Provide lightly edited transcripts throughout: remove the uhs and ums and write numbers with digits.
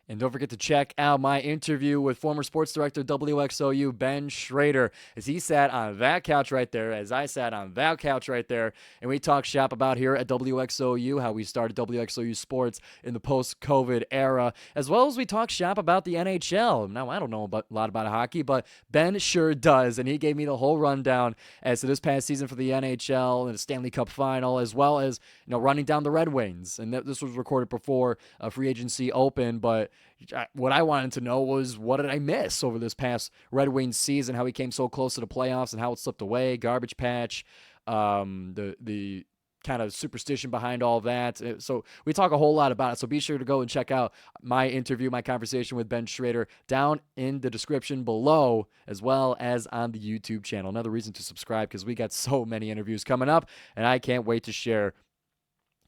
And don't forget to check out my interview with former sports director WXOU Ben Schrader, as he sat on that couch right there, as I sat on that couch right there, and we talked shop about here at WXOU, how we started WXOU sports in the post-COVID era, as well as we talked shop about the NHL. Now, I don't know a lot about hockey, but Ben sure does, and he gave me the whole rundown as to this past season for the NHL and the Stanley Cup Final, as well as running down the Red Wings. And this was recorded before free agency open, but what I wanted to know was, what did I miss over this past Red Wings season? How we came so close to the playoffs and how it slipped away. Garbage patch, the kind of superstition behind all that. So we talk a whole lot about it. So be sure to go and check out my interview, my conversation with Ben Schrader down in the description below, as well as on the YouTube channel. Another reason to subscribe, because we got so many interviews coming up, and I can't wait to share.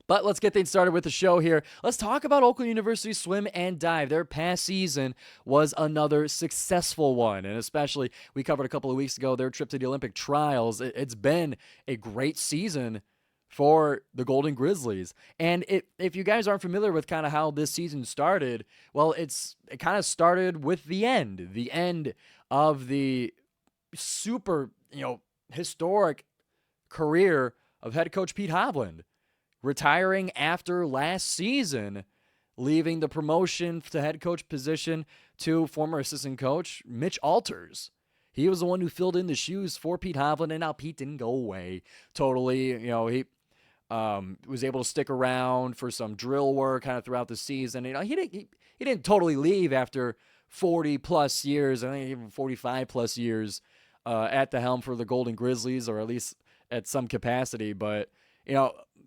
But let's get things started with the show here. Let's talk about Oakland University swim and dive. Their past season was another successful one, and especially we covered a couple of weeks ago their trip to the Olympic trials. It's been a great season for the Golden Grizzlies. And if you guys aren't familiar with kind of how this season started, well, it kind of started with the end of the super, historic career of head coach Pete Hovland, retiring after last season, leaving the promotion to head coach position to former assistant coach Mitch Alters. He was the one who filled in the shoes for Pete Hovland, and now Pete didn't go away totally. He was able to stick around for some drill work kind of throughout the season. He didn't totally leave after 40 plus years, I think even 45 plus years at the helm for the Golden Grizzlies, or at least at some capacity. But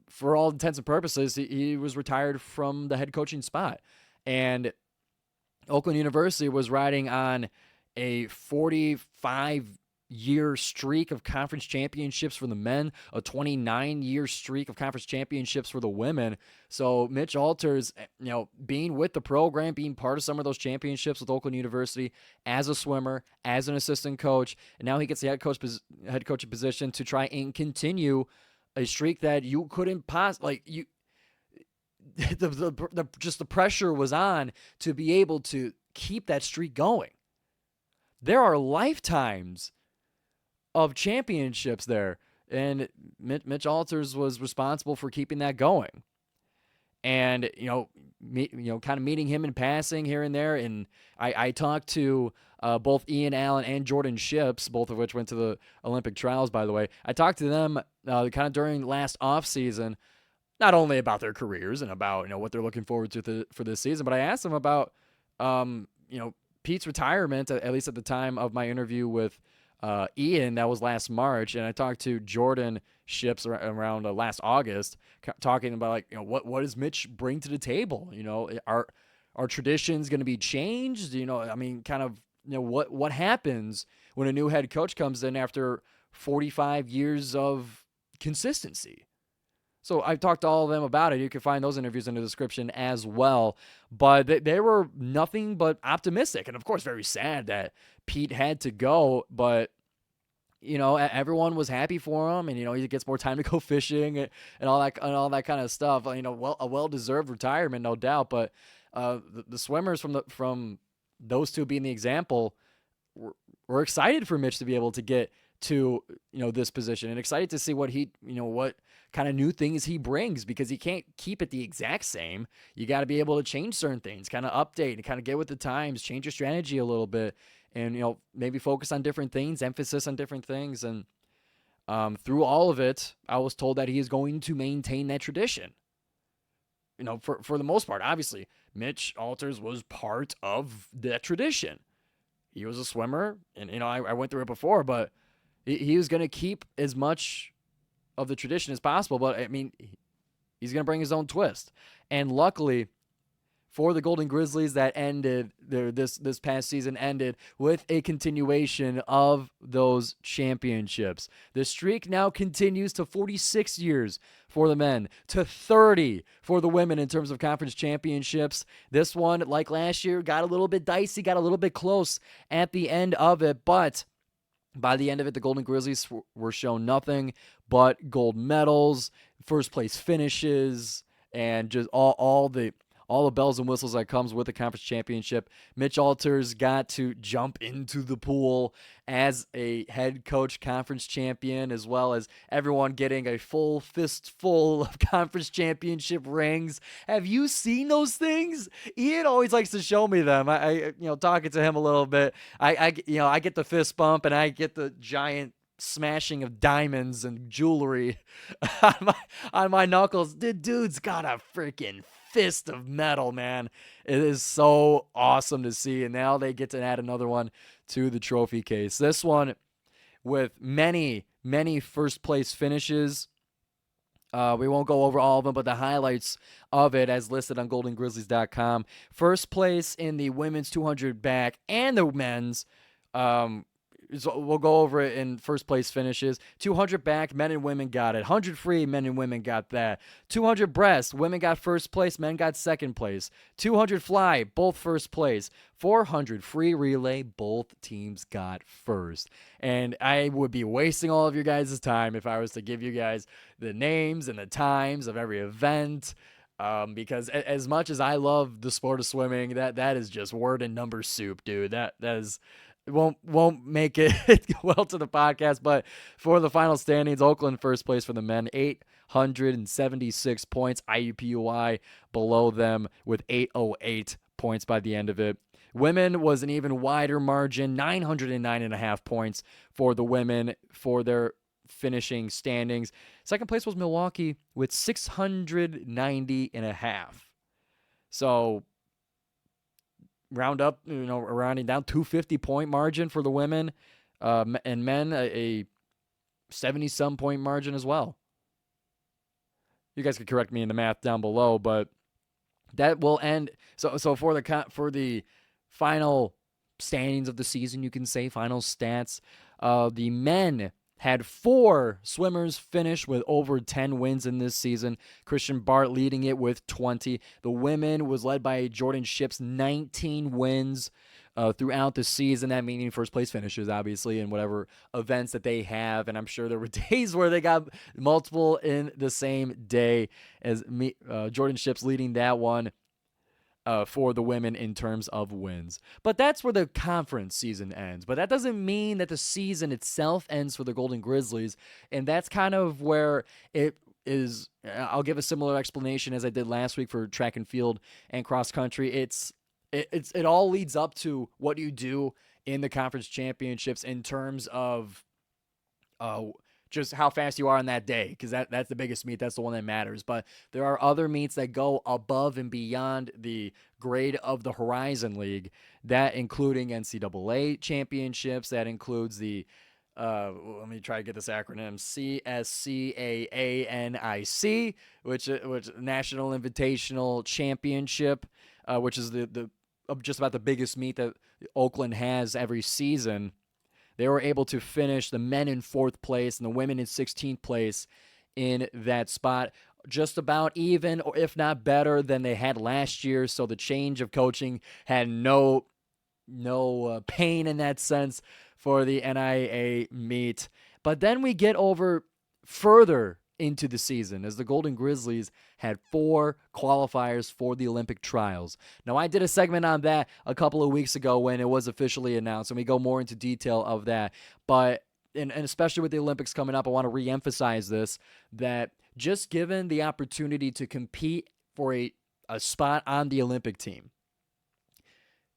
for all intents and purposes, he was retired from the head coaching spot. And Oakland University was riding on a 45-year streak of conference championships for the men, a 29-year streak of conference championships for the women. So Mitch Alters, being with the program, being part of some of those championships with Oakland University as a swimmer, as an assistant coach, and now he gets the head coaching position to try and continue a streak that you couldn't possibly, just the pressure was on to be able to keep that streak going. There are lifetimes of championships there, and Mitch Alters was responsible for keeping that going. And kind of meeting him in passing here and there, and I talked to both Ian Allen and Jordan Ships, both of which went to the Olympic trials, by the way. I talked to them kind of during last off season, not only about their careers and about what they're looking forward to for this season, but I asked them about Pete's retirement, at least at the time of my interview with Ian. That was last March, and I talked to Jordan Ships around last August, talking about what does Mitch bring to the table? Are traditions going to be changed? Kind of what happens when a new head coach comes in after 45 years of consistency? So I've talked to all of them about it. You can find those interviews in the description as well. But they were nothing but optimistic, and of course very sad that Pete had to go. But everyone was happy for him, and he gets more time to go fishing and all that kind of stuff. A well-deserved retirement, no doubt. But the swimmers from those two being the example were excited for Mitch to be able to get to this position, and excited to see what what kind of new things he brings, because he can't keep it the exact same. You got to be able to change certain things, kind of update and kind of get with the times, change your strategy a little bit, and maybe focus on different things, emphasis on different things. And through all of it, I was told that he is going to maintain that tradition. For the most part, obviously, Mitch Alters was part of that tradition. He was a swimmer, and I went through it before, but he was going to keep as much of the tradition as possible. But he's going to bring his own twist. And luckily for the Golden Grizzlies, that ended this past season ended with a continuation of those championships. The streak now continues to 46 years for the men, to 30 for the women in terms of conference championships. This one, like last year, got a little bit dicey, got a little bit close at the end of it, but by the end of it, the Golden Grizzlies were shown nothing but gold medals, first place finishes, and just all the all the bells and whistles that comes with the conference championship. Mitch Alters got to jump into the pool as a head coach conference champion, as well as everyone getting a full fistful of conference championship rings. Have you seen those things? Ian always likes to show me them. I talking to him a little bit, I get the fist bump and I get the giant smashing of diamonds and jewelry on my knuckles. The dude's got a freaking fist of metal, man. It is so awesome to see. And now they get to add another one to the trophy case. This one with many, many first place finishes. We won't go over all of them, but the highlights of it as listed on GoldenGrizzlies.com. First place in the women's 200 back and the men's. So we'll go over it in first place finishes. 200 back, men and women got it. 100 free, men and women got that. 200 breast, women got first place, men got second place. 200 fly, both first place. 400 free relay, both teams got first. And I would be wasting all of your guys' time if I was to give you guys the names and the times of every event. Because as much as I love the sport of swimming, that is just word and number soup, dude. That is... Won't make it well to the podcast, but for the final standings, Oakland first place for the men, 876 points. IUPUI below them with 808 points by the end of it. Women was an even wider margin, 909.5 points for the women for their finishing standings. Second place was Milwaukee with 690.5. So round up, rounding down 250-point margin for the women, and men a 70-some point margin as well. You guys could correct me in the math down below, but that will end. So for the final standings of the season, you can say final stats. The men had 4 swimmers finish with over 10 wins in this season. Christian Bart leading it with 20. The women was led by Jordan Ships, 19 wins throughout the season. That meaning first place finishes, obviously, in whatever events that they have. And I'm sure there were days where they got multiple in the same day, as Jordan Ships leading that one for the women in terms of wins. But that's where the conference season ends. But that doesn't mean that the season itself ends for the Golden Grizzlies. And that's kind of where it is. I'll give a similar explanation as I did last week for track and field and cross country. It all leads up to what you do in the conference championships in terms of just how fast you are on that day, because that's the biggest meet. That's the one that matters. But there are other meets that go above and beyond the grade of the Horizon League, that including NCAA championships. That includes the, let me try to get this acronym, CSCAANIC, which National Invitational Championship, which is the just about the biggest meet that Oakland has every season. They were able to finish the men in 4th place and the women in 16th place in that spot. Just about even, or if not better than they had last year. So the change of coaching had no pain in that sense for the NIA meet. But then we get over further into the season as the Golden Grizzlies had 4 qualifiers for the Olympic trials. Now, I did a segment on that a couple of weeks ago when it was officially announced, and we go more into detail of that. But, and especially with the Olympics coming up, I want to reemphasize this, that just given the opportunity to compete for a spot on the Olympic team,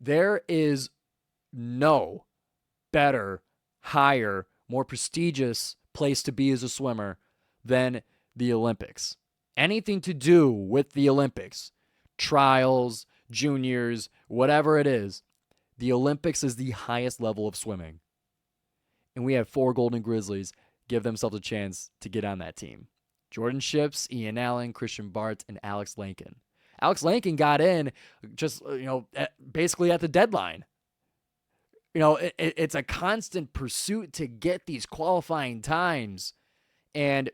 there is no better, higher, more prestigious place to be as a swimmer than the Olympics. Anything to do with the Olympics, trials, juniors, whatever it is, the Olympics is the highest level of swimming. And we have 4 Golden Grizzlies give themselves a chance to get on that team. Jordan Ships, Ian Allen, Christian Bart, and Alex Lankin. Alex Lankin got in just, basically at the deadline. It's a constant pursuit to get these qualifying times. And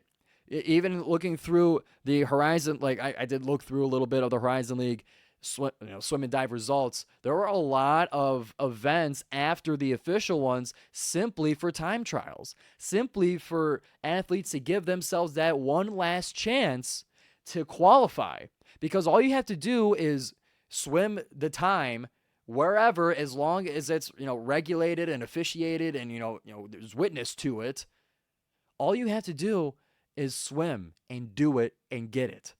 even looking through the Horizon, like I did look through a little bit of the Horizon League swim and dive results. There were a lot of events after the official ones simply for time trials, simply for athletes to give themselves that one last chance to qualify. Because all you have to do is swim the time wherever, as long as it's, regulated and officiated and, there's witness to it. All you have to do is swim and do it and get it.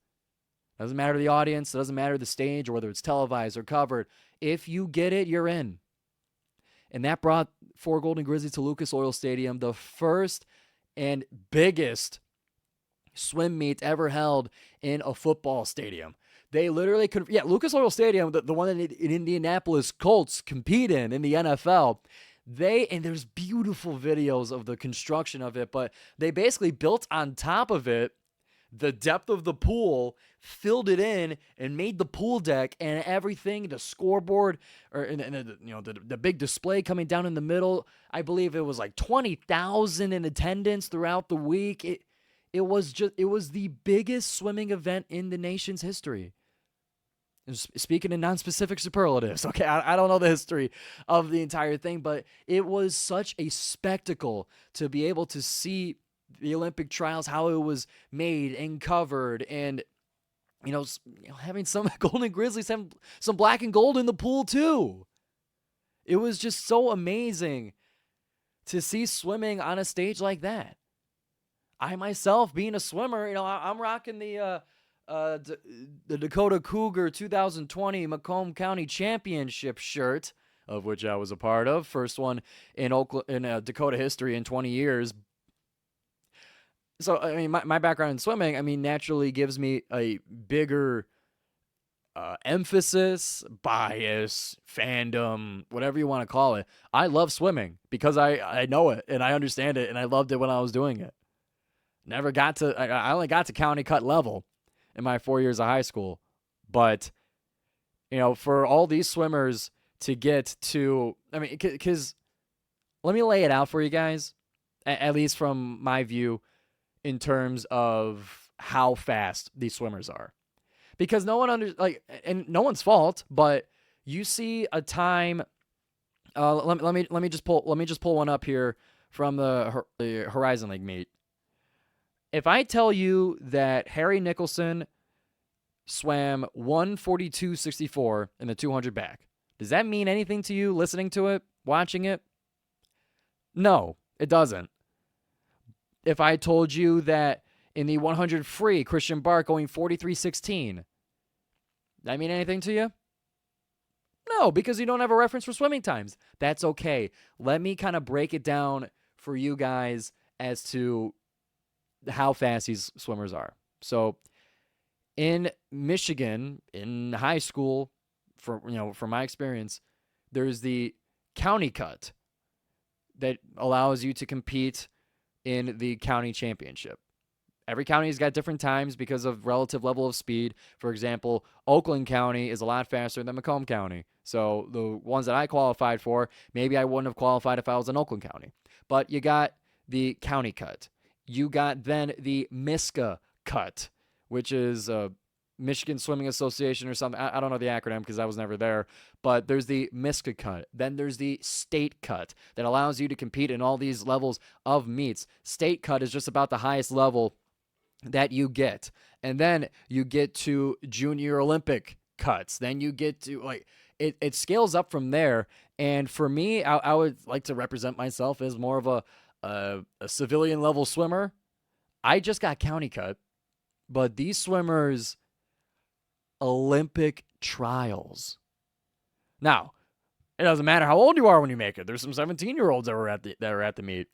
Doesn't matter the audience, doesn't matter the stage or whether it's televised or covered. If you get it, you're in. And that brought 4 Golden Grizzlies to Lucas Oil Stadium, the first and biggest swim meet ever held in a football stadium. They literally could, Lucas Oil Stadium, the one that Indianapolis Colts compete in the NFL. And there's beautiful videos of the construction of it, but they basically built on top of it the depth of the pool, filled it in, and made the pool deck and everything, the scoreboard, the big display coming down in the middle. I believe it was like 20,000 in attendance throughout the week. It was the biggest swimming event in the nation's history. Speaking in non-specific superlatives, okay, I don't know the history of the entire thing, but it was such a spectacle to be able to see the Olympic trials, how it was made and covered, and having some Golden Grizzlies have some black and gold in the pool too. It was just so amazing to see swimming on a stage like that. I myself, being a swimmer, I'm rocking the Dakota Cougar 2020 Macomb County Championship shirt, of which I was a part of. First one in Oakland, in Dakota history in 20 years. So, I mean, my background in swimming, naturally gives me a bigger emphasis, bias, fandom, whatever you want to call it. I love swimming because I know it and I understand it, and I loved it when I was doing it. I only got to county cut level in my 4 years of high school. But, for all these swimmers to get to, because let me lay it out for you guys, at least from my view, in terms of how fast these swimmers are. Because no one and no one's fault, but you see a time, let me just pull one up here from the Horizon League meet. If I tell you that Harry Nicholson swam 1:42.64 in the 200 back, does that mean anything to you listening to it, watching it? No, it doesn't. If I told you that in the 100 free, Christian Bark going 43.16, does that mean anything to you? No, because you don't have a reference for swimming times. That's okay. Let me kind of break it down for you guys as to how fast these swimmers are. So in Michigan, in high school, from my experience, there's the county cut that allows you to compete in the county championship. Every county's got different times because of relative level of speed. For example, Oakland County is a lot faster than Macomb County. So the ones that I qualified for, maybe I wouldn't have qualified if I was in Oakland County. But you got the county cut. You got then the MISCA cut, which is Michigan Swimming Association or something. I don't know the acronym because I was never there. But there's the MISCA cut. Then there's the state cut that allows you to compete in all these levels of meets. State cut is just about the highest level that you get. And then you get to junior Olympic cuts. Then you get to, it scales up from there. And for me, I would like to represent myself as more of a civilian level swimmer. I just got county cut, but these swimmers, Olympic trials. Now, it doesn't matter how old you are when you make it. There's some 17-year-olds that were at the meet.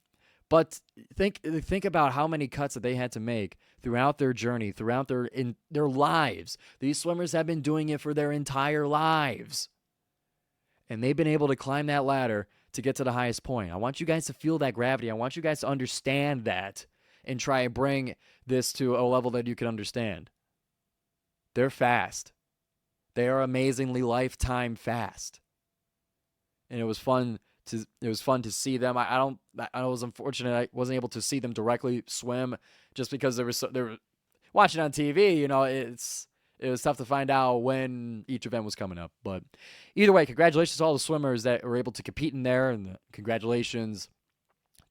But think about how many cuts that they had to make throughout their journey, throughout their lives. These swimmers have been doing it for their entire lives. And they've been able to climb that ladder to get to the highest point. I want you guys to feel that gravity. I want you guys to understand that and try and bring this to a level that you can understand. They're fast. They are amazingly lifetime fast. And it was fun to see them. I was unfortunate I wasn't able to see them directly swim just because they were watching on TV, it was tough to find out when each event was coming up. But either way, congratulations to all the swimmers that were able to compete in there, and congratulations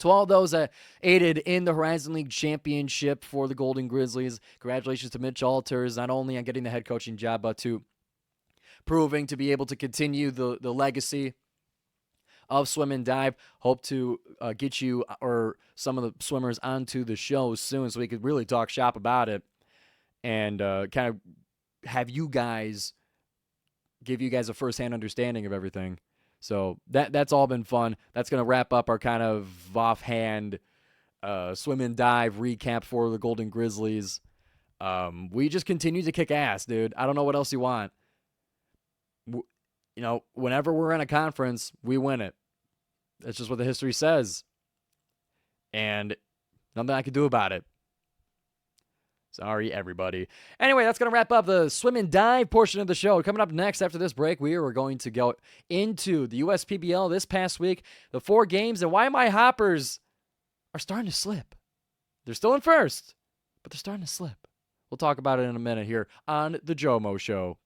to all those that aided in the Horizon League Championship for the Golden Grizzlies. Congratulations to Mitch Alters, not only on getting the head coaching job, but to proving to be able to continue the legacy of Swim and Dive. Hope to get you or some of the swimmers onto the show soon so we could really talk shop about it and kind of have you guys give you guys a firsthand understanding of everything. So that's all been fun. That's going to wrap up our kind of offhand swim and dive recap for the Golden Grizzlies. We just continue to kick ass, dude. I don't know what else you want. Whenever we're in a conference, we win it. That's just what the history says. And nothing I can do about it. Sorry, everybody. Anyway, that's going to wrap up the swim and dive portion of the show. Coming up next after this break, we are going to go into the USPBL this past week, the 4 games, and why my Hoppers are starting to slip. They're still in first, but they're starting to slip. We'll talk about it in a minute here on the GioMo Show.